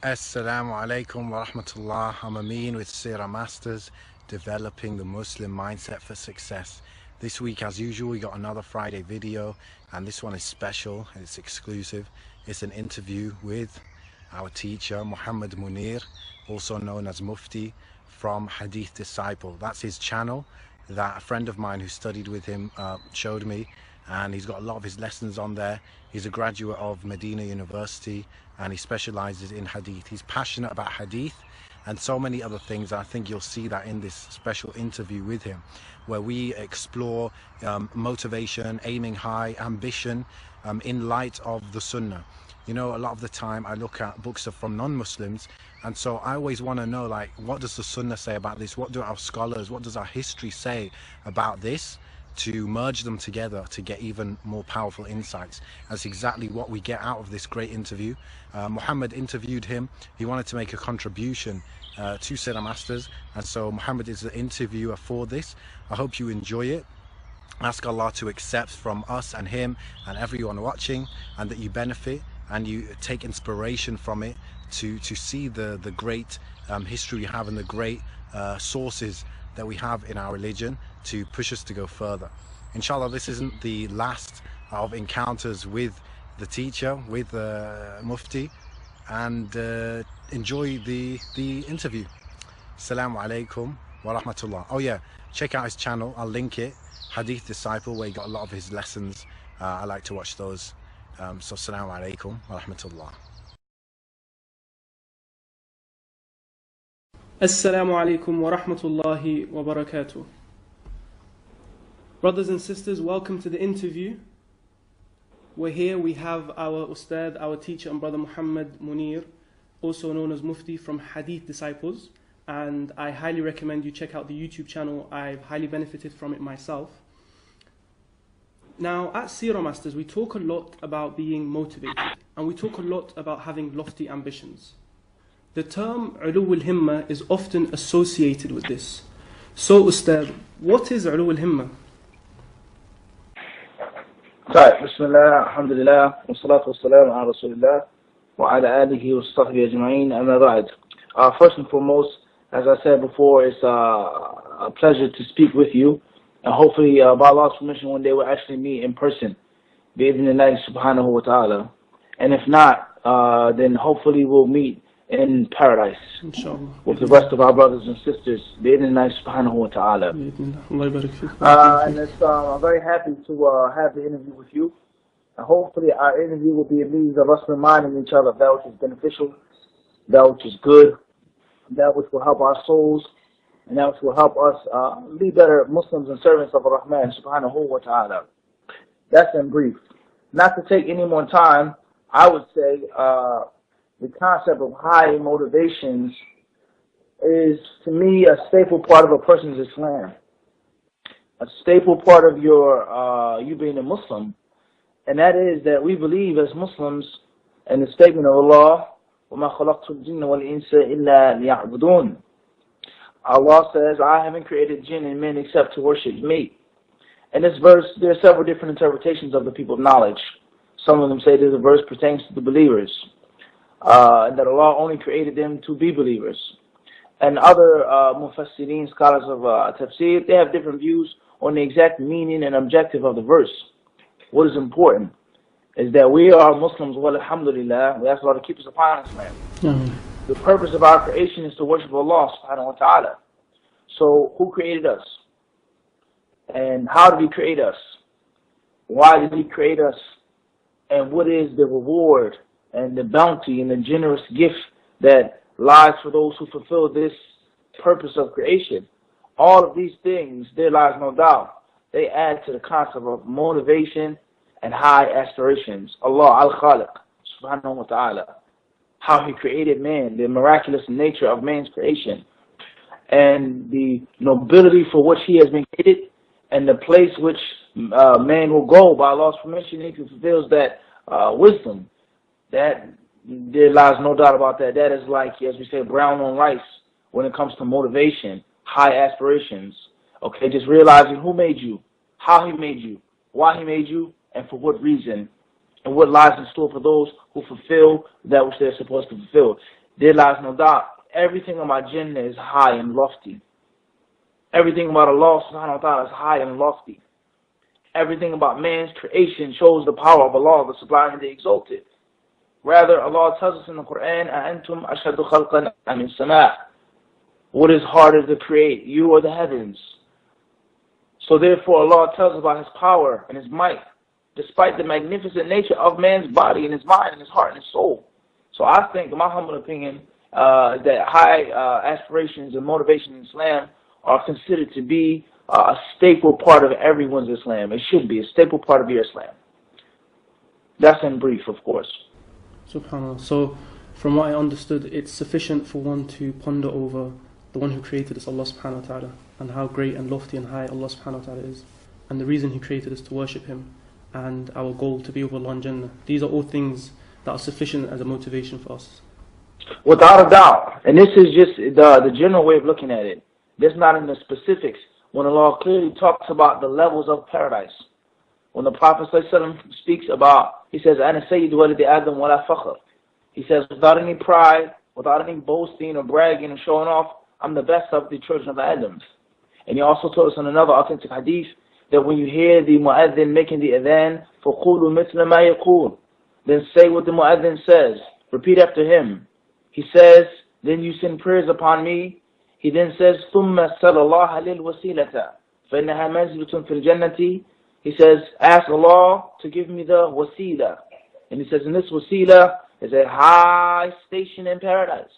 Assalamu alaikum wa rahmatullah. I'm Amin with Sira Masters, developing the Muslim mindset for success. This week, as usual, we got another Friday video, and this one is special. It's exclusive. It's an interview with our teacher, Muhammad Muneer, also known as Mufti, from Hadith Disciple. That's his channel that a friend of mine who studied with him showed me, and he's got a lot of his lessons on there. He's a graduate of Medina University and he specializes in hadith. He's passionate about hadith and so many other things. I think you'll see that in this special interview with him, where we explore motivation, aiming high, ambition in light of the Sunnah. You know, a lot of the time I look at books from non-Muslims, and so I always want to know, like, what does the Sunnah say about this? What do our scholars, what does our history say about this? To merge them together to get even more powerful insights. That's exactly what we get out of this great interview. Muhammad interviewed him. He wanted to make a contribution to Sira Masters, and so Muhammad is the interviewer for this. I hope you enjoy it. Ask Allah to accept from us and him and everyone watching, and that you benefit and you take inspiration from it to see the great history we have and the great sources that we have in our religion to push us to go further. Inshallah, this isn't the last of encounters with the teacher, with Mufti, and enjoy the interview. Assalamu alaikum wa rahmatullah. Oh yeah, check out his channel, I'll link it, Hadith Disciple, where he got a lot of his lessons. I like to watch those. So assalamu alaikum wa rahmatullah. Assalamu alaikum wa rahmatullahi wa barakatuh. Brothers and sisters, welcome to the interview. We're here, we have our Ustad, our teacher and brother Muhammad Muneer, also known as Mufti from Hadith Disciples, and I highly recommend you check out the YouTube channel. I've highly benefited from it myself. Now, at Sira Masters, we talk a lot about being motivated, and we talk a lot about having lofty ambitions. The term ulu al-himma is often associated with this. So, Ustad, what is ulu al-himma? Bismillah, alhamdulillah, wa salatu wa salam ala rasulillah, wa ala alihi wa sahbihi ajma'in, amma ba'd. First and foremost, as I said before, it's a pleasure to speak with you, and hopefully, by Allah's permission, one day we'll actually meet in person, bi'idhnillahi subhanahu wa ta'ala. And if not, then hopefully we'll meet in paradise, inshallah, with the rest of our brothers and sisters, bi'idhnillahi subhanahu wa ta'ala. And I'm very happy to have the interview with you. And hopefully our interview will be a means of us reminding each other of that which is beneficial, that which is good, that which will help our souls, and that which will help us be better Muslims and servants of Ar-Rahman subhanahu wa ta'ala. That's in brief. Not to take any more time, I would say the concept of high motivations is, to me, a staple part of a person's Islam. A staple part of your you being a Muslim. And that is that we believe as Muslims in the statement of Allah, وَمَا خَلَقْتُ الْجِنَّ وَالْإِنسَ إِلَّا لِيَعْبُدُونَ. Allah says, I haven't created jinn and men except to worship me. In this verse, there are several different interpretations of the people of knowledge. Some of them say that the verse pertains to the believers, and that Allah only created them to be believers. And other mufassirin, scholars of tafsir, they have different views on the exact meaning and objective of the verse. What is important is that we are Muslims, well, alhamdulillah, we ask Allah to keep us upon Islam. The purpose of our creation is to worship Allah subhanahu wa ta'ala. So who created us? And how did He create us? Why did He create us? And what is the reward and the bounty and the generous gift that lies for those who fulfill this purpose of creation? All of these things, there lies no doubt, they add to the concept of motivation and high aspirations. Allah al-Khaliq subhanahu wa ta'ala, how He created man, the miraculous nature of man's creation, and the nobility for which he has been created, and the place which man will go by Allah's permission if he fulfills that wisdom. That there lies no doubt about that. That is like, as we say, brown on rice when it comes to motivation, high aspirations. Okay, just realizing who made you, how He made you, why He made you, and for what reason, and what lies in store for those who fulfill that which they're supposed to fulfill. there lies no doubt. Everything about Jannah is high and lofty. Everything about Allah subhanahu wa ta'ala is high and lofty. Everything about man's creation shows the power of Allah, the Sublime and the Exalted. Rather, Allah tells us in the Quran, أَأَنْتُمْ أَشَدُّ خَلْقًا أَمِ السَّمَاءِ. What is harder to create, you or the heavens? So therefore, Allah tells us about His power and His might, despite the magnificent nature of man's body and his mind and his heart and his soul. So I think, in my humble opinion, that high aspirations and motivation in Islam are considered to be a staple part of everyone's Islam. It should be a staple part of your Islam. That's in brief, of course. SubhanAllah. So, from what I understood, it's sufficient for one to ponder over the one who created us, Allah subhanahu wa ta'ala, and how great and lofty and high Allah subhanahu wa ta'ala is, and the reason He created us to worship Him, and our goal to be with Allah in Jannah. These are all things that are sufficient as a motivation for us. Without a doubt. And this is just the general way of looking at it. This is not in the specifics. When Allah clearly talks about the levels of paradise. When the Prophet ﷺ speaks about, he says, أَنَا سَيِّدُ وَلَدِ آدَمْ وَلَا فَخْرٍ. He says, without any pride, without any boasting or bragging or showing off, I'm the best of the children of Adam. And he also told us in another authentic hadith that when you hear the mu'adhin making the adhan, فَقُولُوا مِثْلَ مَا يَقُولُ, then say what the mu'adhin says. Repeat after him. He says, then you send prayers upon me. He then says, ثُمَّ سَلَ اللَّهَ لِلْوَسِيلَةَ فَإِنَّهَا مَنْزِلَةٌ فِي الْجَنَّةِ. He says, ask Allah to give me the wasila. And he says, and this wasila is a high station in paradise.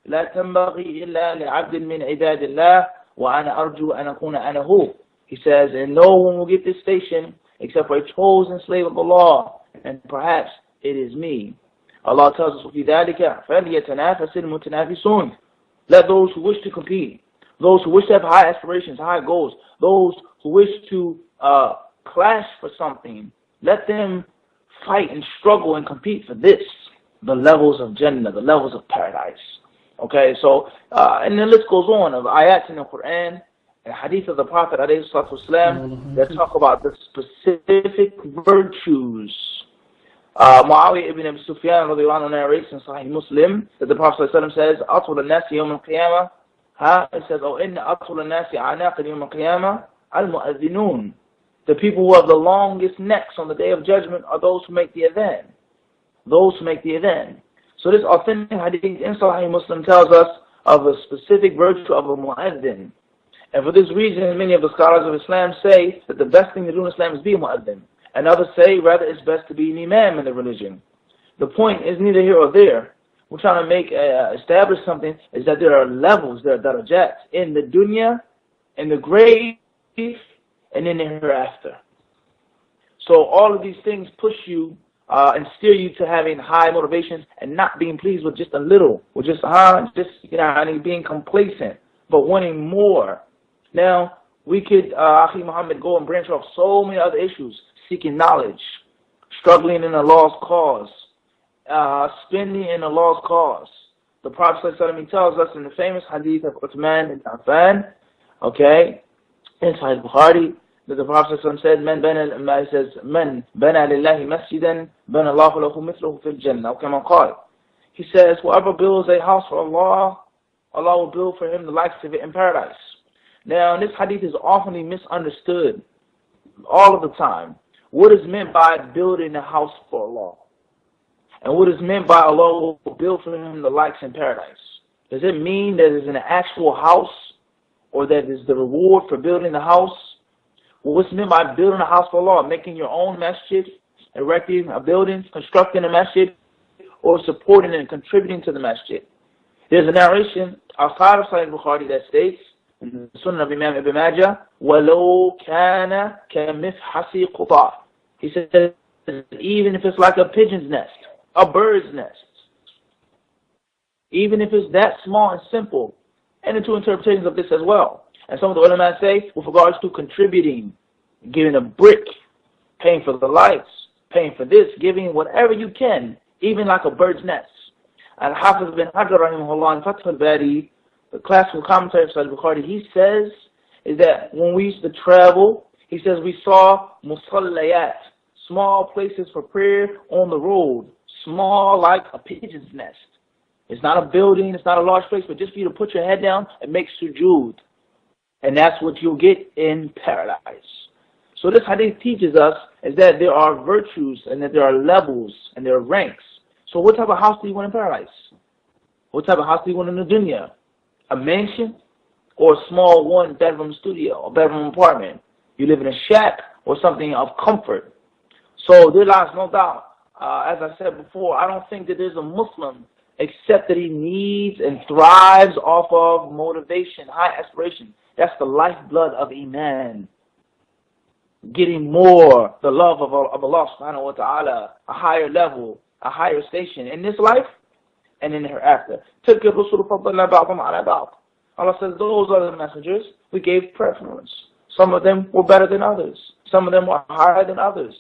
لا تنبغي إلا لعبد من عباد الله وأنا أرجو أن أكون أنا هو. He says, and no one will get this station except for a chosen slave of Allah, and perhaps it is me. Allah tells us, وَفِي ذَلِكَ فَلْيَتَنَافَسِ الْمُتَنَافِسُونَ. Let those who wish to compete, those who wish to have high aspirations, high goals, those who wish to clash for something, let them fight and struggle and compete for this, the levels of Jannah, the levels of paradise. Okay, so, and the list goes on of ayats in the Quran and hadith of the Prophet ﷺ that talk about the specific virtues. Muawiyah ibn Abi Sufyan radiallahu anhu narrates in Sahih Muslim that the Prophet ﷺ says, أَطْوَلَ النَّاسِ يَوْمَ الْقِيَامَةِ. It says, oh, إِنَّ أَطْوَلَ النَّاسِ عَنَاقًا يَوْمَ الْقِيَامَةِ الْمُؤَذِّنُونَ. The people who have the longest necks on the Day of Judgment are those who make the adhan. Those who make the adhan. So this authentic hadith in Sahih Muslim tells us of a specific virtue of a mu'adhin. And for this reason, many of the scholars of Islam say that the best thing to do in Islam is be a mu'adhin. And others say, rather, it's best to be an imam in the religion. The point is neither here or there. We're trying to make, establish something, is that there are levels, there are darajat in the dunya, in the grave, and in the hereafter. So all of these things push you and steer you to having high motivations and not being pleased with just a little, with just being complacent, but wanting more. Now, we could, Akhi Muhammad, go and branch off so many other issues, seeking knowledge, struggling in Allah's cause, spending in Allah's cause. The Prophet ﷺ tells us in the famous hadith of Uthman ibn Affan, okay, in Sahih Bukhari, that the Prophet ﷺ said, "Man bana lillahi masjidan, bana Allahu lahu mithluhu fil jannah." Or kama qala. He says, whoever builds a house for Allah, Allah will build for him the likes of it in paradise. Now, this hadith is often misunderstood all of the time. What is meant by building a house for Allah? And what is meant by Allah will build for him the likes in paradise? Does it mean that it's an actual house, or that is the reward for building the house? Well, what's meant by building a house for Allah? Making your own masjid, erecting a building, constructing a masjid, or supporting and contributing to the masjid? There's a narration outside of Sahih Bukhari that states, in the Sunnah of Imam Ibn Majah, وَلَوْ كَانَ كَمِفْحَسِ قُطَعٍ. He says, even if it's like a pigeon's nest, a bird's nest, even if it's that small and simple, and the two interpretations of this as well. And some of the ulama say, with regards to contributing, giving a brick, paying for the lights, paying for this, giving whatever you can, even like a bird's nest. Al-Hafiz bin Hajar rahimahullah in Fath al-Bari, the classical commentary of Sahih Bukhari, he says, is that when we used to travel, he says we saw musallayat, small places for prayer on the road, small like a pigeon's nest. It's not a building, it's not a large place, but just for you to put your head down and make sujood. And that's what you'll get in paradise. So this hadith teaches us is that there are virtues and that there are levels and there are ranks. So what type of house do you want in paradise? What type of house do you want in the dunya? A mansion or a small one-bedroom studio or bedroom apartment? You live in a shack or something of comfort. So there lies no doubt. As I said before, I don't think that there's a Muslim except that he needs and thrives off of motivation, high aspiration. That's the lifeblood of Iman. Getting more, the love of Allah subhanahu wa ta'ala, a higher level, a higher station in this life and in the hereafter. Allah says those other messengers, we gave preference. Some of them were better than others. Some of them were higher than others.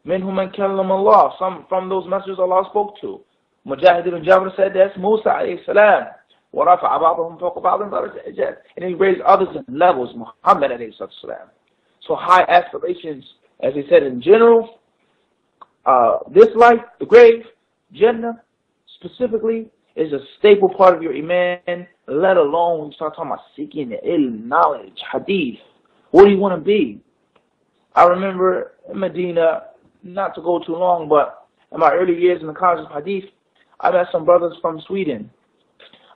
Minhum man kallam Allah. Some from those messengers Allah spoke to. Mujahid ibn Jabr said that's Musa alayhi salam. وَرَفَعَ بَعْضَهُمْ فَوْقَ بَعْضٍ دَرَجَاتٍ. And he raised others in levels, Muhammad alayhi salam. So high aspirations, as he said in general, this life, the grave, Jannah, specifically, is a staple part of your Iman, let alone when you start talking about seeking the ilm, knowledge, hadith. What do you want to be? I remember in Medina, not to go too long, but in my early years in the college of hadith, I met some brothers from Sweden.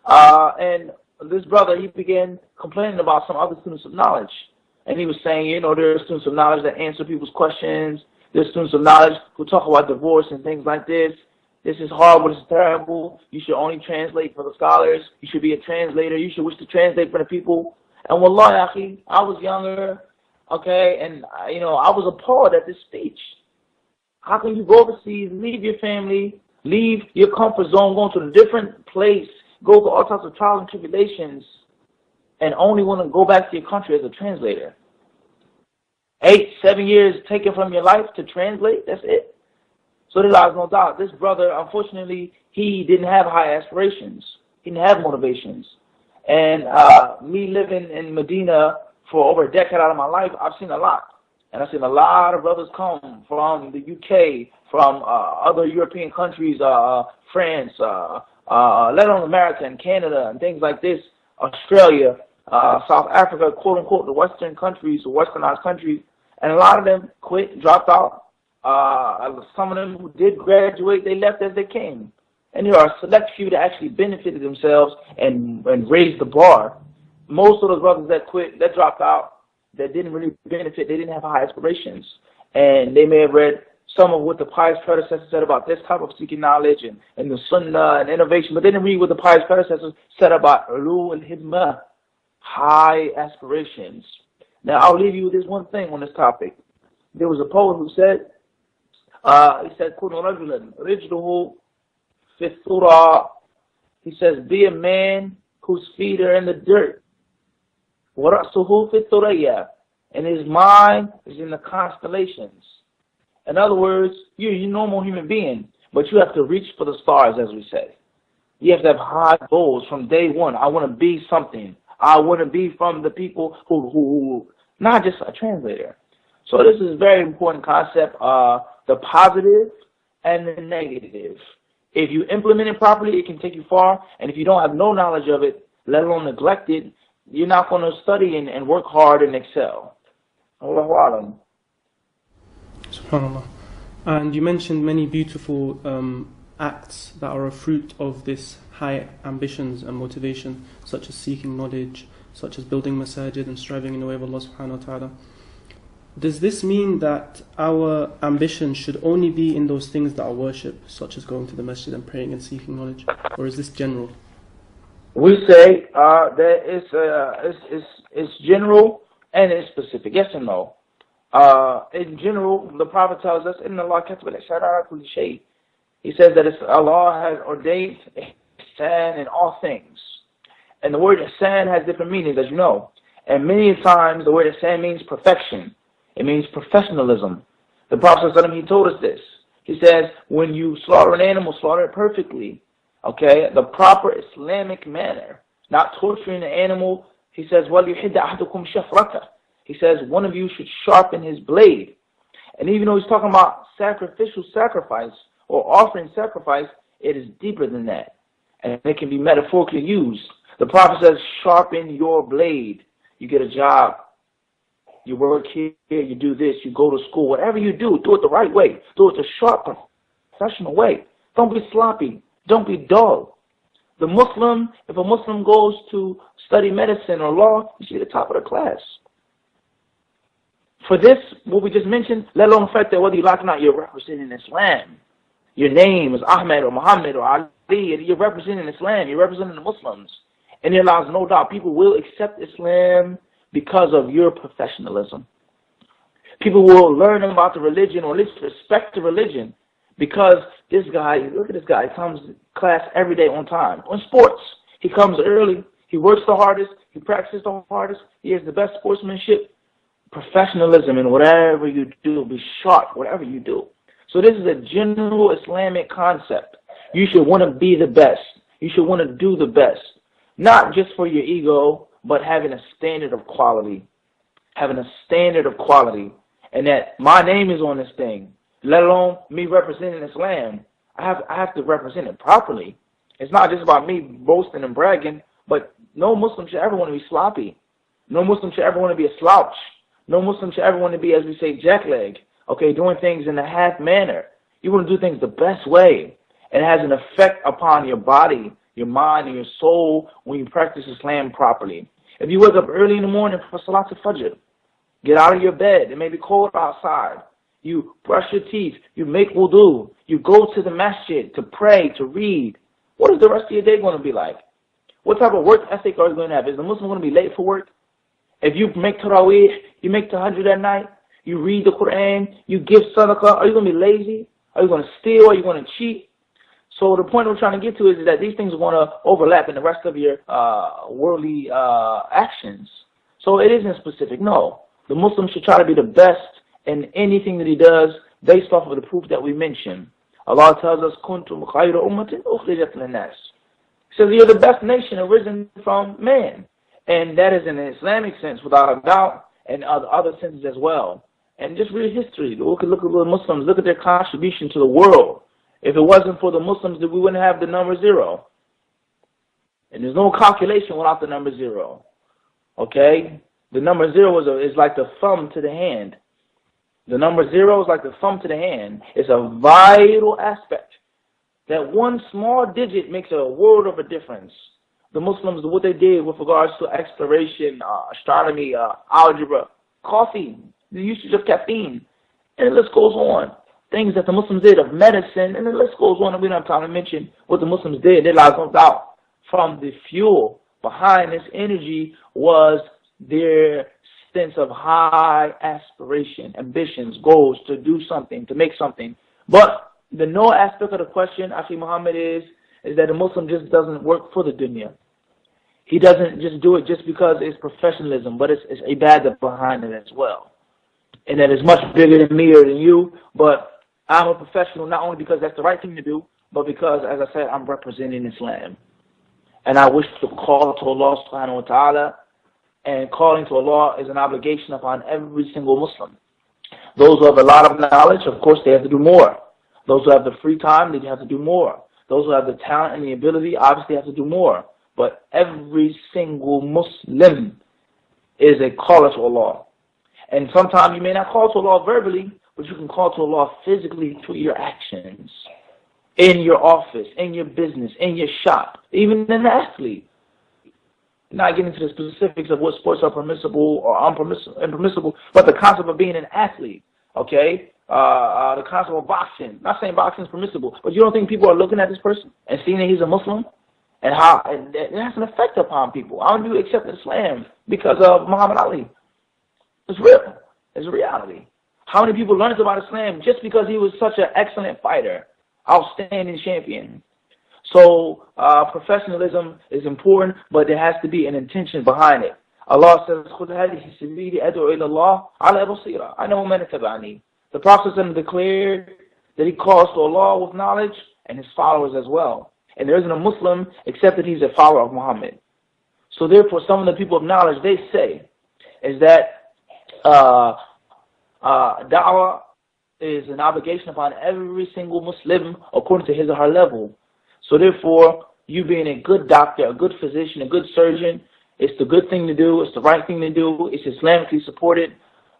And this brother, he began complaining about some other students of knowledge. And he was saying, you know, there are students of knowledge that answer people's questions. There are students of knowledge who talk about divorce and things like this. This is horrible, this is terrible. You should only translate for the scholars. You should be a translator. You should wish to translate for the people. And wallahi, akhi, I was younger, okay, and, you know, I was appalled at this speech. How can you go overseas, leave your family, leave your comfort zone, go to a different place, go through all types of trials and tribulations, and only want to go back to your country as a translator? 8, 7 years taken from your life to translate, that's it. So there lies no doubt. This brother, unfortunately, he didn't have high aspirations. He didn't have motivations. And me living in Medina for over a decade out of my life, I've seen a lot. And I've seen a lot of brothers come from the UK, from other European countries, France, let alone America and Canada and things like this, Australia, South Africa, quote unquote, the Western countries, the westernized countries. And a lot of them quit, dropped out. Some of them who did graduate, they left as they came. And there are a select few that actually benefited themselves and raised the bar. Most of those brothers that quit, that dropped out, that didn't really benefit, they didn't have high aspirations. And they may have read some of what the pious predecessors said about this type of seeking knowledge and the sunnah and innovation, but they didn't read what the pious predecessors said about ulu al-hidmah, high aspirations. Now, I'll leave you with this one thing on this topic. There was a poet who said, he said, كُنُ رَجُلًا رِجْلُهُ فِي الثُّرَى. He says, be a man whose feet are in the dirt. وَرَأْسُهُ فِي الثُّرَيَّا. And his mind is in the constellations. In other words, you're a normal human being, but you have to reach for the stars, as we say. You have to have high goals from day one. I want to be something. I want to be from the people who not just a translator. So this is a very important concept, the positive and the negative. If you implement it properly, it can take you far. And if you don't have no knowledge of it, let alone neglect it, you're not going to study and work hard and excel. Allahu Alam. SubhanAllah. And you mentioned many beautiful acts that are a fruit of this high ambitions and motivation, such as seeking knowledge, such as building masajid and striving in the way of Allah subhanahu wa ta'ala. Does this mean that our ambition should only be in those things that are worship, such as going to the masjid and praying and seeking knowledge, or is this general? We say that it's general and it's specific. Yes and no. In general, the Prophet tells us, "Inna Allah kataba al-ihsan ala kulli shay." He says that Allah has ordained ihsan in all things. And the word ihsan has different meanings, as you know. And many times the word ihsan means perfection. It means professionalism. The Prophet ﷺ, he told us this. He says, when you slaughter an animal, slaughter it perfectly. Okay, the proper Islamic manner. Not torturing the animal. He says, وَلْيُحِدَّ أَحْدُكُمْ شَفْرَةً. He says, one of you should sharpen his blade. And even though he's talking about sacrificial sacrifice or offering sacrifice, it is deeper than that. and it can be metaphorically used. The Prophet says, sharpen your blade. You get a job, you work here, you do this, you go to school. Whatever you do it the right way. Do it the sharp, professional way. Don't be sloppy. Don't be dull. The Muslim, if a Muslim goes to study medicine or law, you should be at the top of the class. For this, what we just mentioned, let alone the fact that whether you like it or not, you're representing Islam. Your name is Ahmed or Muhammad or Ali. You're representing Islam. You're representing the Muslims. And there allows no doubt people will accept Islam because of your professionalism. People will learn about the religion, or at least respect the religion, because this guy, look at this guy, he comes to class every day on time. On sports, he comes early, he works the hardest, he practices the hardest, he has the best sportsmanship, professionalism in whatever you do, be sharp, whatever you do. So this is a general Islamic concept. You should want to be the best. You should want to do the best. Not just for your ego, but having a standard of quality. Having a standard of quality. And that my name is on this thing. Let alone me representing Islam. I have to represent it properly. It's not just about me boasting and bragging, but no Muslim should ever want to be sloppy. No Muslim should ever want to be a slouch. No Muslim should ever want to be, as we say, jackleg. Okay, doing things in a half manner. You want to do things the best way. And it has an effect upon your body, your mind, and your soul when you practice Islam properly. If you wake up early in the morning for Salat al-Fajr, get out of your bed. It may be cold outside. You brush your teeth. You make wudu. You go to the masjid to pray, to read. What is the rest of your day going to be like? What type of work ethic are you going to have? Is the Muslim going to be late for work? If you make tarawih, you make tahajjud at night, you read the Quran, you give sadaqah, are you going to be lazy? Are you going to steal? Are you going to cheat? So the point we're trying to get to is that these things are going to overlap in the rest of your worldly actions. So it isn't specific. No. The Muslim should try to be the best in anything that he does based off of the proof that we mentioned. Allah tells us, "Kuntum khayra ummatin ukhrijat lin-nas." So you're the best nation arisen from man. And that is in an Islamic sense, without a doubt, and other senses as well. And just read history. Look at the Muslims. Look at their contribution to the world. If it wasn't for the Muslims, then we wouldn't have the number 0. And there's no calculation without the number 0. Okay? The number 0 is like the thumb to the hand. The number 0 is like the thumb to the hand. It's a vital aspect. That one small digit makes a world of a difference. The Muslims, what they did with regards to exploration, astronomy, algebra, coffee, the usage of caffeine, and the list goes on. Things that the Muslims did of medicine, and the list goes on, and we don't have time to mention what the Muslims did. There lies no doubt from the fuel behind this energy was their sense of high aspiration, ambitions, goals to do something, to make something. But the no aspect of the question, Akhi Muhammad, is that the Muslim just doesn't work for the dunya. He doesn't just do it just because it's professionalism, but it's ibadah behind it as well. And that is much bigger than me or than you, but I'm a professional not only because that's the right thing to do, but because, as I said, I'm representing Islam. And I wish to call to Allah subhanahu wa ta'ala, and calling to Allah is an obligation upon every single Muslim. Those who have a lot of knowledge, of course, they have to do more. Those who have the free time, they have to do more. Those who have the talent and the ability, obviously have to do more. But every single Muslim is a caller to Allah. And sometimes you may not call to Allah verbally, but you can call to Allah physically through your actions. In your office, in your business, in your shop, even in an athlete. Not getting into the specifics of what sports are permissible or impermissible, but the concept of being an athlete, okay? The concept of boxing. Not saying boxing is permissible, but you don't think people are looking at this person and seeing that he's a Muslim? And how it has an effect upon people. How many people accept Islam because of Muhammad Ali? It's real. It's a reality. How many people learned about Islam just because he was such an excellent fighter, outstanding champion? So professionalism is important, but there has to be an intention behind it. Allah says, the Prophet declared that he calls to Allah with knowledge and his followers as well. And there isn't a Muslim except that he's a follower of Muhammad. So therefore, some of the people of knowledge, they say, is that da'wah is an obligation upon every single Muslim according to his or her level. So therefore, You being a good doctor, a good physician, a good surgeon, it's the good thing to do, it's the right thing to do, it's Islamically supported,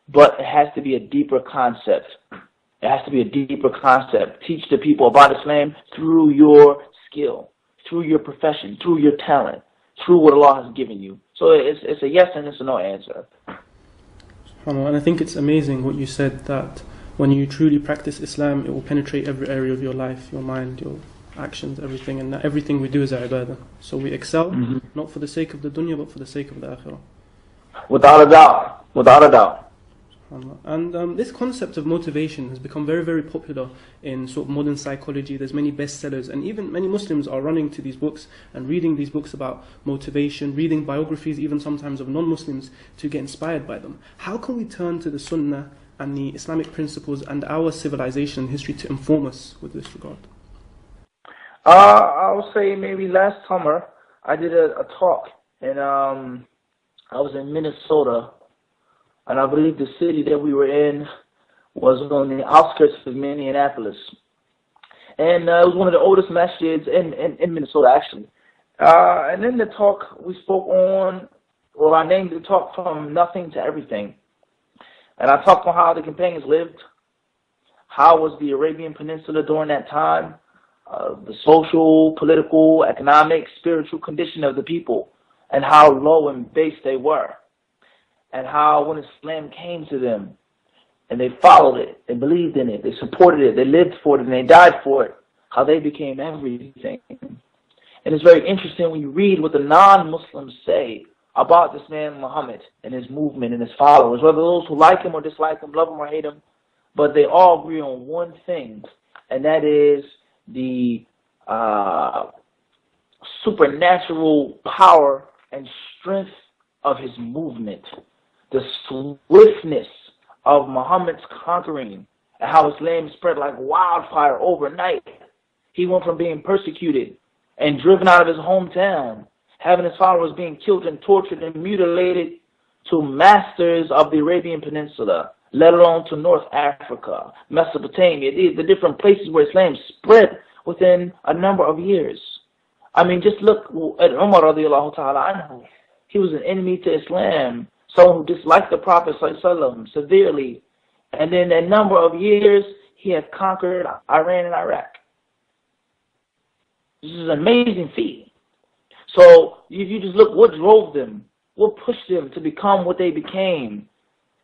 but it has to be a deeper concept. It has to be a deeper concept. Teach the people about Islam through your skill, through your profession, through your talent, through what Allah has given you. So it's a yes and it's a no answer. And I think it's amazing what you said, that when you truly practice Islam, it will penetrate every area of your life, your mind, your actions, everything, and that everything we do is our ibadah. So we excel, not for the sake of the dunya, but for the sake of the akhirah. Without a doubt. Without a doubt. And this concept of motivation has become very, very popular in sort of modern psychology. There's many bestsellers, and even many Muslims are running to these books and reading these books about motivation, reading biographies even sometimes of non-Muslims to get inspired by them. How can we turn to the Sunnah and the Islamic principles and our civilization and history to inform us with this regard? I would say maybe last summer I did a talk, and I was in Minnesota, and I believe the city that we were in was on the outskirts of Minneapolis. And it was one of the oldest masjids in Minnesota, actually. And in the talk, we spoke on, well, I named the talk From Nothing to Everything. And I talked on how the companions lived, how was the Arabian Peninsula during that time, the social, political, economic, spiritual condition of the people, and how low and base they were. And how when Islam came to them, and they followed it, they believed in it, they supported it, they lived for it, and they died for it, how they became everything. And it's very interesting when you read what the non-Muslims say about this man Muhammad and his movement and his followers, whether those who like him or dislike him, love him or hate him, but they all agree on one thing, and that is the supernatural power and strength of his movement. The swiftness of Muhammad's conquering, and how Islam spread like wildfire overnight. He went from being persecuted and driven out of his hometown, having his followers being killed and tortured and mutilated, to masters of the Arabian Peninsula, let alone to North Africa, Mesopotamia, the different places where Islam spread within a number of years. I mean, just look at Umar radiallahu ta'ala anhu. He was an enemy to Islam, someone who disliked the Prophet ﷺ severely. And in a number of years, he had conquered Iran and Iraq. This is an amazing feat. So if you just look what drove them, what pushed them to become what they became,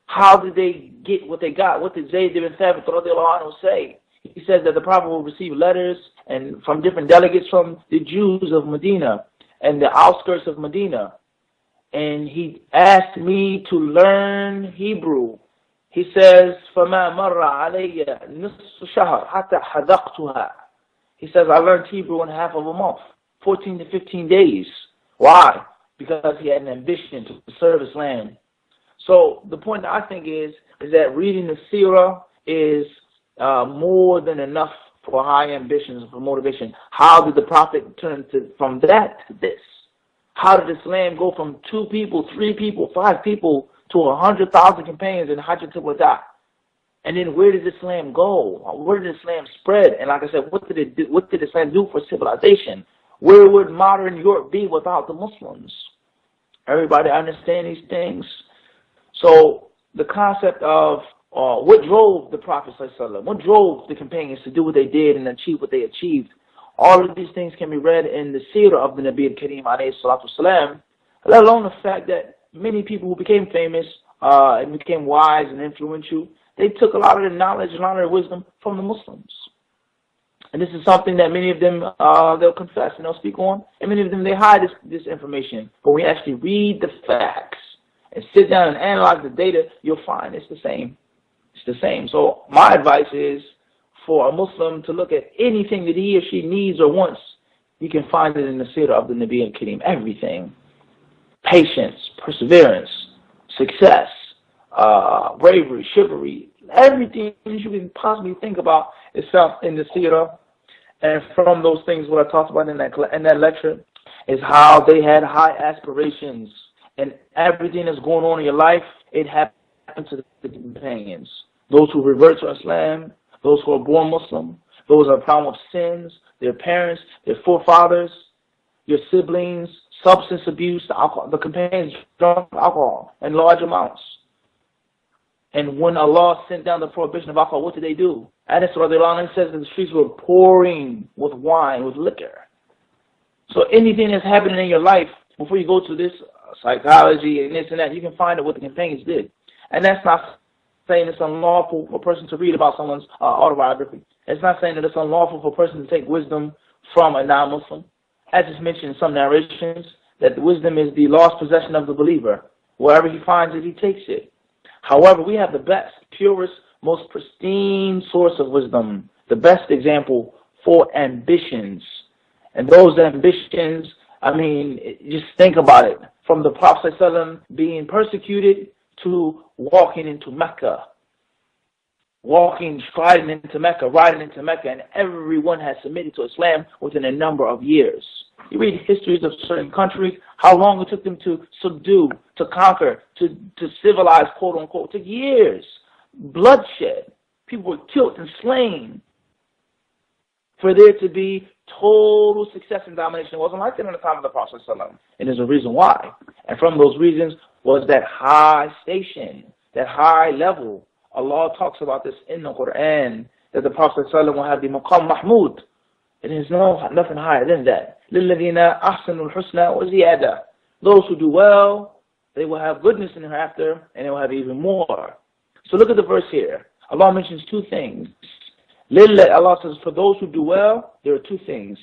how did they get what they got? What did Zayd ibn Thabit radiallahu anhu say? He said that the Prophet will receive letters and from different delegates from the Jews of Medina and the outskirts of Medina. And he asked me to learn Hebrew. He says, فَمَا مَرَّ عَلَيَّ نِصْفُ شَهْرٍ حَتَّى حَذَقْتُهَا. He says, I learned Hebrew in half of a month, 14 to 15 days. Why? Because he had an ambition to serve Islam. So the point that I think is that reading the seerah is more than enough for high ambitions, for motivation. How did the Prophet turn from that to this? How did Islam go from 2 people, 3 people, 5 people to 100,000 companions in Hajjatul Wada? And then where did Islam go? Where did Islam spread? And like I said, what did it do? What did Islam do for civilization? Where would modern Europe be without the Muslims? Everybody understand these things? So the concept of what drove the Prophet ﷺ, what drove the companions to do what they did and achieve what they achieved, all of these things can be read in the seerah of the Nabi al-Kareem alayhi salatu wasalam, let alone the fact that many people who became famous and became wise and influential, they took a lot of the knowledge and a lot of the wisdom from the Muslims. And this is something that many of them, they'll confess and they'll speak on, and many of them, they hide this information. But when we actually read the facts and sit down and analyze the data, you'll find it's the same. It's the same. So my advice is for a Muslim to look at anything that he or she needs or wants. You can find it in the seerah of the Nabi al-Kareem. Everything. Patience, perseverance, success, bravery, chivalry, everything you can possibly think about is found in the seerah. And from those things, what I talked about in that lecture is how they had high aspirations. And everything that's going on in your life, it happened to the companions. Those who revert to Islam, those who are born Muslim, those who are found with sins, their parents, their forefathers, your siblings, substance abuse, the companions drunk alcohol in large amounts. And when Allah sent down the prohibition of alcohol, what did they do? Anas radiallahu anhu says that the streets were pouring with wine, with liquor. So anything that's happening in your life, before you go to this psychology and this and that, you can find out what the companions did. And that's not saying it's unlawful for a person to read about someone's autobiography. It's not saying that it's unlawful for a person to take wisdom from a non-Muslim. As is mentioned in some narrations, that the wisdom is the lost possession of the believer. Wherever he finds it, he takes it. However, we have the best, purest, most pristine source of wisdom, the best example for ambitions. And those ambitions, I mean, just think about it. From the Prophet ﷺ being persecuted to walking into Mecca. Striding into Mecca, riding into Mecca, and everyone has submitted to Islam within a number of years. You read histories of certain countries, how long it took them to subdue, to conquer, to civilize, quote unquote. It took years. Bloodshed. People were killed and slain. For there to be total success and domination. It wasn't like that in the time of the Prophet ﷺ. And there's a reason why. And from those reasons was that high station, that high level. Allah talks about this in the Quran, that the Prophet ﷺ will have the Maqam Mahmud. It is nothing higher than that. لِلَّذِينَ أَحْسَنُوا الْحُسْنَى وَزِيَادَةً. Those who do well, they will have goodness in hereafter, and they will have even more. So look at the verse here. Allah mentions two things. Allah says, for those who do well, there are two things.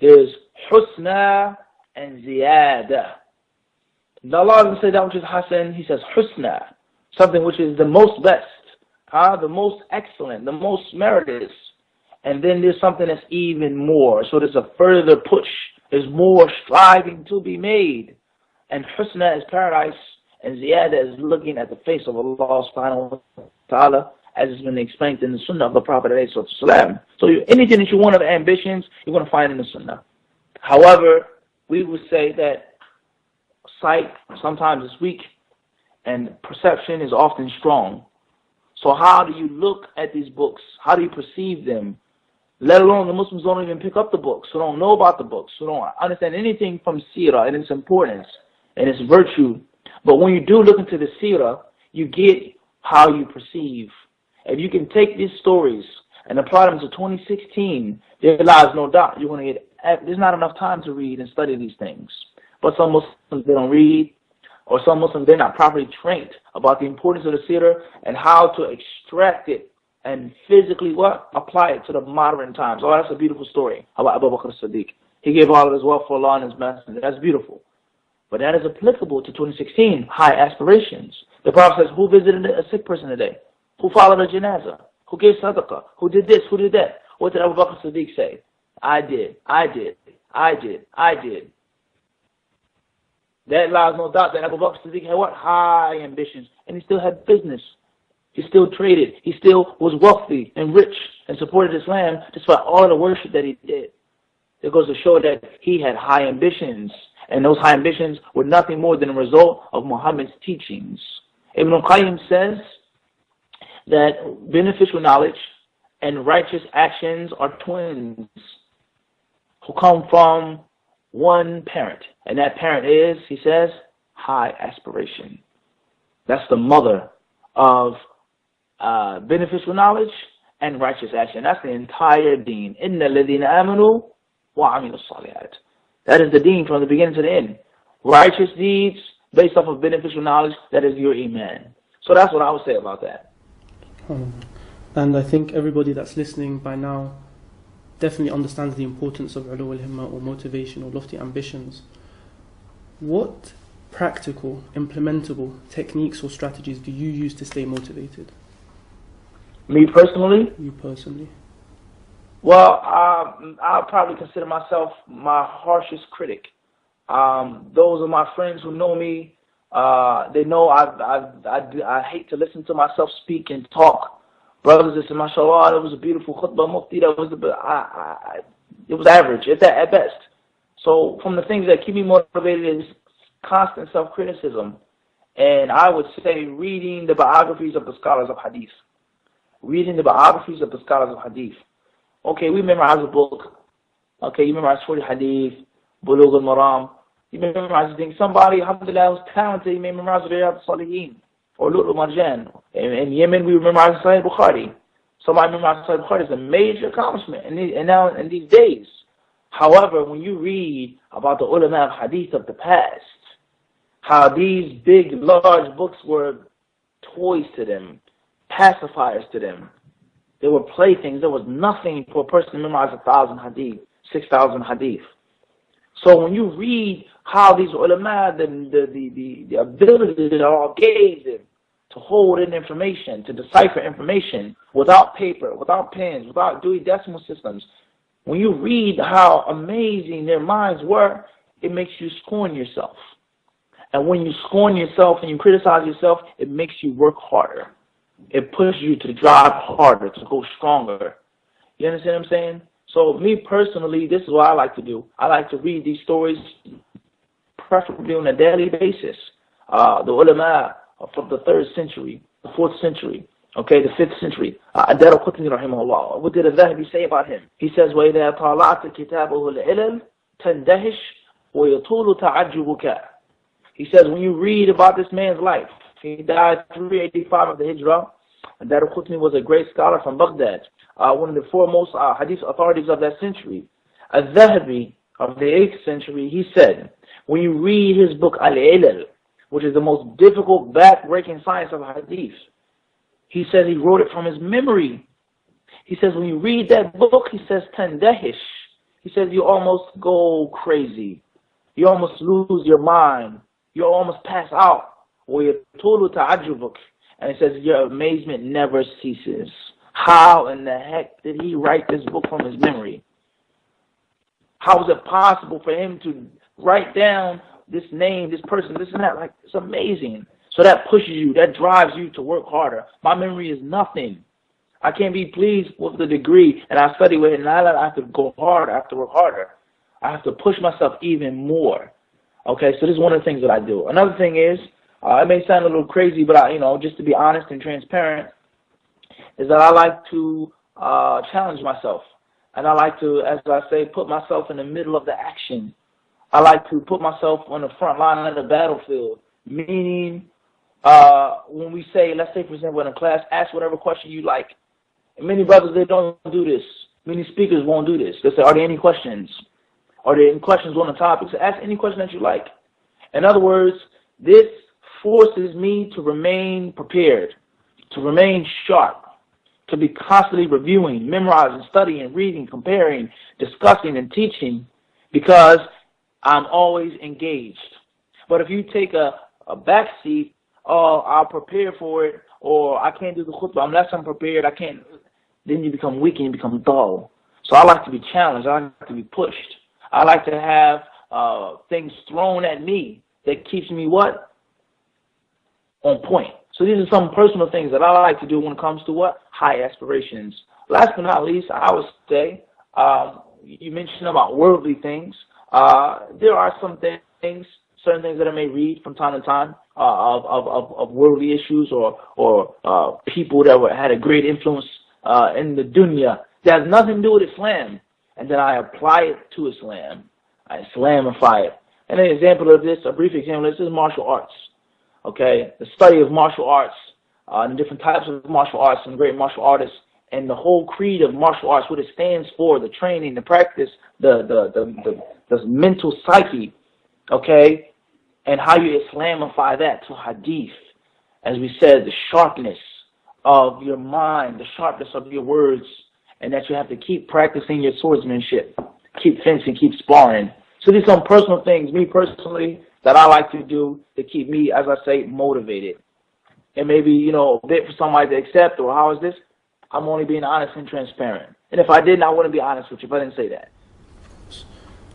There's husna and ziyada. Allah doesn't say that which is hasan, He says husna, something which is the most best, the most excellent, the most meritorious. And then there's something that's even more. So there's a further push. There's more striving to be made. And husna is paradise, and ziyada is looking at the face of Allah subhanahu wa ta'ala, as has been explained in the Sunnah of the Prophet ﷺ. So anything that you want of ambitions, you're going to find in the Sunnah. However, we would say that sight sometimes is weak and perception is often strong. So how do you look at these books? How do you perceive them? Let alone the Muslims don't even pick up the books, who don't know about the books, who don't understand anything from seerah and its importance and its virtue. But when you do look into the seerah, you get how you perceive. If you can take these stories and apply them to 2016, there lies no doubt you're going to get. There's not enough time to read and study these things. But some Muslims, they don't read, or some Muslims, they're not properly trained about the importance of the seerah and how to extract it and physically apply it to the modern times. Oh, that's a beautiful story about Abu Bakr as-Siddiq. He gave all of his wealth for Allah and His Messenger. That's beautiful. But that is applicable to 2016, high aspirations. The Prophet says, who visited a sick person today? Who followed a janazah? Who gave sadaqah? Who did this? Who did that? What did Abu Bakr as-Siddiq say? I did. That allows no doubt that Abu Bakr as-Siddiq had what? High ambitions. And he still had business. He still traded. He still was wealthy and rich and supported Islam despite all the worship that he did. It goes to show that he had high ambitions. And those high ambitions were nothing more than a result of Muhammad's teachings. Ibn al-Qayyim says that beneficial knowledge and righteous actions are twins who come from one parent. And that parent is, he says, high aspiration. That's the mother of beneficial knowledge and righteous action. That's the entire deen. إِنَّ الَّذِينَ آمَنُوا وَعَمِلُوا الصَّالِحَاتِ. That is the deen from the beginning to the end. Righteous deeds based off of beneficial knowledge, that is your iman. So that's what I would say about that. And I think everybody that's listening by now definitely understands the importance of ulu al-himma, or motivation, or lofty ambitions. What practical, implementable techniques or strategies do you use to stay motivated? Me personally? You personally. Well, I'll probably consider myself my harshest critic. Those are my friends who know me. They know I hate to listen to myself speak and talk. Brothers, this is mashallah, that was a beautiful khutbah, Mufti. That was it was average at best. So from the things that keep me motivated is constant self-criticism. And I would say reading the biographies of the scholars of hadith. Reading the biographies of the scholars of hadith. Okay, we memorize a book. Okay, you memorize 40 hadith. Bulugh al-Maram. You may memorize things. Somebody, alhamdulillah, who's talented, you may memorize Riyadh al-Salihin or Lu'lu Marjan. In Yemen, we memorize Sahih Bukhari. Somebody memorize Sahih Bukhari is a major accomplishment and now in these days. However, when you read about the ulama of hadith of the past, how these big, large books were toys to them, pacifiers to them. They were playthings. There was nothing for a person to memorize 1,000 hadith, 6,000 hadith. So when you read how these ulama, the ability that Allah gave them to hold in information, to decipher information without paper, without pens, without Dewey Decimal Systems, when you read how amazing their minds were, it makes you scorn yourself. And when you scorn yourself and you criticize yourself, it makes you work harder. It pushes you to drive harder, to go stronger. You understand what I'm saying? So me personally, this is what I like to do. I like to read these stories, preferably on a daily basis. The ulama from the 3rd century, the 4th century, okay, the 5th century. Ad-Daraqutni rahimahullah. What did Al-Dhahabi say about him? He says, وَإِذَا طَالَعْتَ كِتَابَهُ الْعِلَلْ تَنْدَهِشْ وَيَطُولُ تَعَجُّبُكَ. He says, when you read about this man's life, he died 385 of the Hijrah. Ad-Daraqutni was a great scholar from Baghdad, one of the foremost hadith authorities of that century. Al-Dhahabi of the 8th century, he said, when you read his book Al-Ilal, which is the most difficult, back-breaking science of hadith, he says he wrote it from his memory. He says when you read that book, he says tandahish. He says you almost go crazy. You almost lose your mind. You almost pass out. And he says your amazement never ceases. How in the heck did he write this book from his memory? How is it possible for him to write down this name, this person, this and that? Like, it's amazing. So that pushes you, that drives you to work harder. My memory is nothing. I can't be pleased with the degree, and I study with it, and I have to go harder, I have to work harder. I have to push myself even more. Okay, so this is one of the things that I do. Another thing is, it may sound a little crazy, but just to be honest and transparent, is that I like to challenge myself. And I like to, as I say, put myself in the middle of the action. I like to put myself on the front line of the battlefield, meaning when we say, let's say, for example, in a class, ask whatever question you like. And many brothers, they don't do this. Many speakers won't do this. They say, are there any questions? Are there any questions on the topic? So ask any question that you like. In other words, this forces me to remain prepared, to remain sharp, to be constantly reviewing, memorizing, studying, reading, comparing, discussing, and teaching, because I'm always engaged. But if you take a back seat, oh, I'll prepare for it, or I can't do the khutbah unless I'm prepared, I can't, then you become weak and you become dull. So I like to be challenged. I like to be pushed. I like to have things thrown at me that keeps me what? On point. So these are some personal things that I like to do when it comes to what? High aspirations. Last but not least, I would say, you mentioned about worldly things. There are some things, certain things that I may read from time to time of worldly issues or people that had a great influence in the dunya that has nothing to do with Islam. And then I apply it to Islam. I Islamify it. And an example of this, a brief example of this, is martial arts. Okay, the study of martial arts, and different types of martial arts and great martial artists, and the whole creed of martial arts, what it stands for, the training, the practice, the mental psyche, okay, and how you Islamify that to hadith. As we said, the sharpness of your mind, the sharpness of your words, and that you have to keep practicing your swordsmanship, keep fencing, keep sparring. So these are some personal things, me personally, that I like to do to keep me, as I say, motivated. And maybe, a bit for somebody to accept, or how is this? I'm only being honest and transparent. And if I didn't, I wouldn't be honest with you if I didn't say that.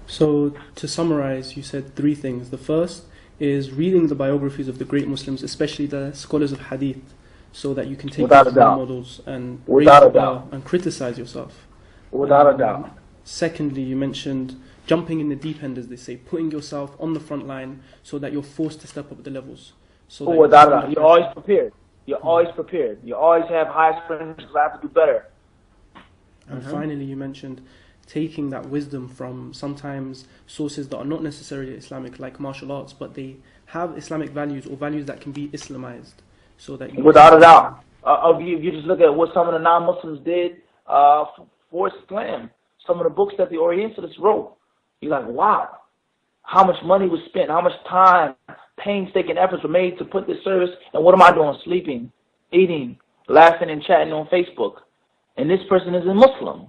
So to summarize, you said three things. The first is reading the biographies of the great Muslims, especially the scholars of hadith, so that you can take those role models and raise the bar and criticize yourself. Without a doubt. Secondly, you mentioned jumping in the deep end, as they say, putting yourself on the front line so that you're forced to step up the levels. So without a doubt. You're always prepared. You're always prepared. You always have high aspirations. I have to do better. And finally, you mentioned taking that wisdom from sometimes sources that are not necessarily Islamic, like martial arts, but they have Islamic values or values that can be Islamized, so that you Without a doubt. You just look at what some of the non-Muslims did for Islam. Some of the books that the Orientalists wrote. You're like, wow, how much money was spent, how much time, painstaking efforts were made to put this service, and what am I doing? Sleeping, eating, laughing and chatting on Facebook. And this person is a Muslim.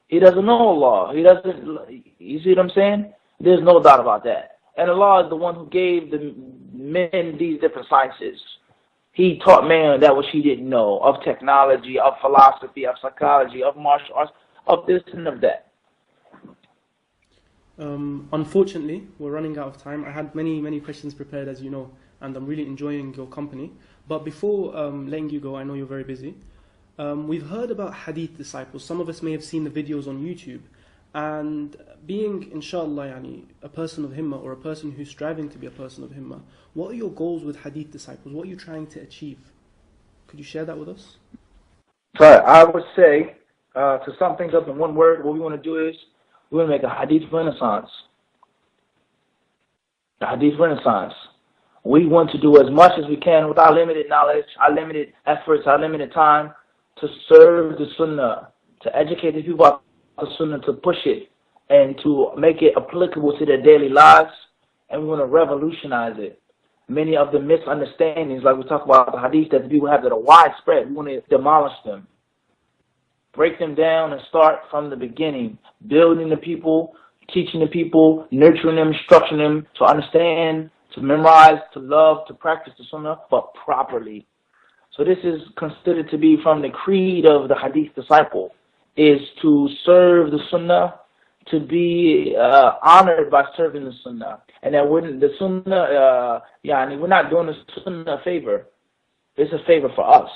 He doesn't know Allah. He doesn't, you see what I'm saying? There's no doubt about that. And Allah is the one who gave the men these different sciences. He taught man that which he didn't know, of technology, of philosophy, of psychology, of martial arts, of this and of that. Unfortunately, we're running out of time. I had many questions prepared, as you know, and I'm really enjoying your company. But before letting you go, I know you're very busy. We've heard about Hadith disciples. Some of us may have seen the videos on YouTube. And being, inshallah, a person of Himmah, or a person who's striving to be a person of Himmah, what are your goals with Hadith disciples? What are you trying to achieve? Could you share that with us? So I would say, to sum things up in one word, what we want to do is, we want to make a Hadith renaissance. A Hadith renaissance. We want to do as much as we can with our limited knowledge, our limited efforts, our limited time, to serve the Sunnah, to educate the people about the Sunnah, to push it, and to make it applicable to their daily lives, and we want to revolutionize it. Many of the misunderstandings, like we talk about the Hadith that the people have that are widespread, we want to demolish them. Break them down and start from the beginning, building the people, teaching the people, nurturing them, structuring them to understand, to memorize, to love, to practice the Sunnah, but properly. So this is considered to be from the creed of the Hadith disciple, is to serve the Sunnah, to be honored by serving the Sunnah. And that when the Sunnah, we're not doing the Sunnah a favor. It's a favor for us.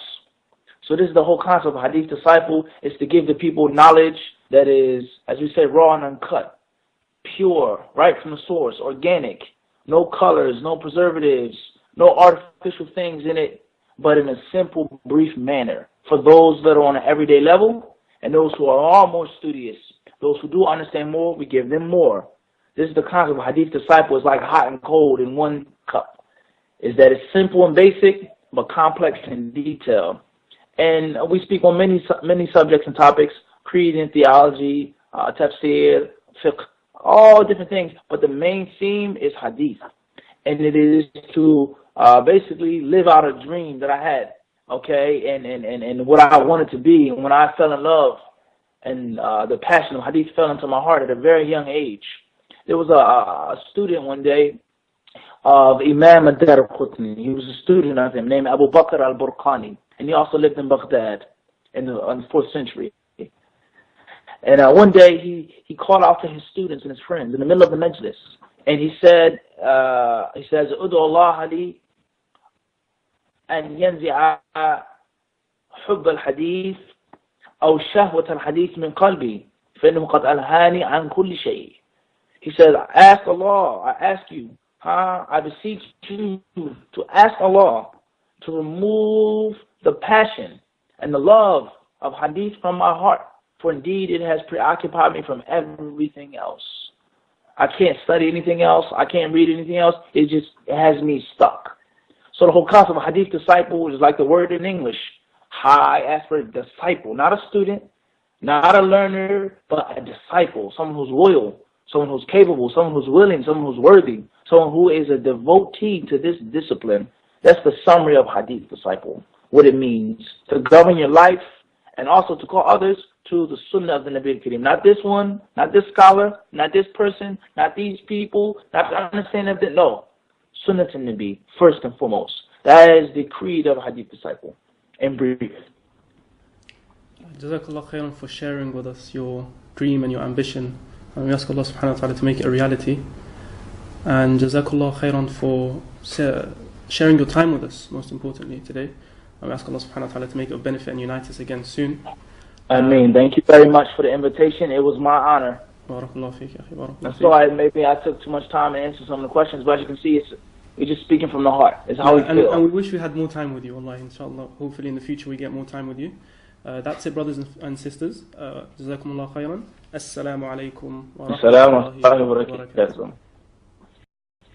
So this is the whole concept of Hadith disciple, is to give the people knowledge that is, as we say, raw and uncut, pure, right from the source, organic, no colors, no preservatives, no artificial things in it, but in a simple, brief manner. For those that are on an everyday level, and those who are all more studious, those who do understand more, we give them more. This is the concept of Hadith disciple. Is like hot and cold in one cup. Is that it's simple and basic, but complex and detailed. And we speak on many subjects and topics, creed and theology, tafsir, fiqh, all different things. But the main theme is hadith. And it is to basically live out a dream that I had, okay, and what I wanted to be. And when I fell in love and the passion of hadith fell into my heart at a very young age. There was a student one day of Imam ad-Darqutni. He was a student of him named Abu Bakr al-Burqani. And he also lived in Baghdad in the 4th century. And one day he called out to his students and his friends in the middle of the majlis. And he says, Udu Allah li an yanzi'a hubb al-hadith aw shahwat al-hadith min qalbi فإنه قد ألهاني عن كل شيء. He said, ask Allah, I ask you, I beseech you to ask Allah to remove the passion and the love of hadith from my heart, for indeed it has preoccupied me from everything else. I can't study anything else, I can't read anything else, it has me stuck. So the whole concept of hadith disciple is like the word in English. I ask for a disciple, not a student, not a learner, but a disciple, someone who's loyal, someone who's capable, someone who's willing, someone who's worthy, someone who is a devotee to this discipline. That's the summary of hadith disciple, what it means to govern your life and also to call others to the sunnah of the Nabi Kareem. Not this one, not this scholar, not this person, not these people, not the understanding of it. No, sunnah to Nabi, first and foremost. That is the creed of a hadith disciple, in brief. Jazakallah khairan for sharing with us your dream and your ambition. And we ask Allah subhanahu wa ta'ala to make it a reality. And Jazakallah khairan for sharing your time with us, most importantly, today. And we ask Allah subhanahu wa ta'ala to make it of benefit and unite us again soon. Ameen. Thank you very much for the invitation. It was my honor. Barakallah feek, akhi. Barakallah I'm sorry, maybe I took too much time to answer some of the questions, but as you can see, we're just speaking from the heart. It's how we feel. And we wish we had more time with you, Allah, inshallah. Hopefully in the future we get more time with you. That's it, brothers and sisters. Jazakumullah khairan. Assalamu alaikum wa Assalamu rahmatullahi wa alaikum wa barakatuh. barakatuh.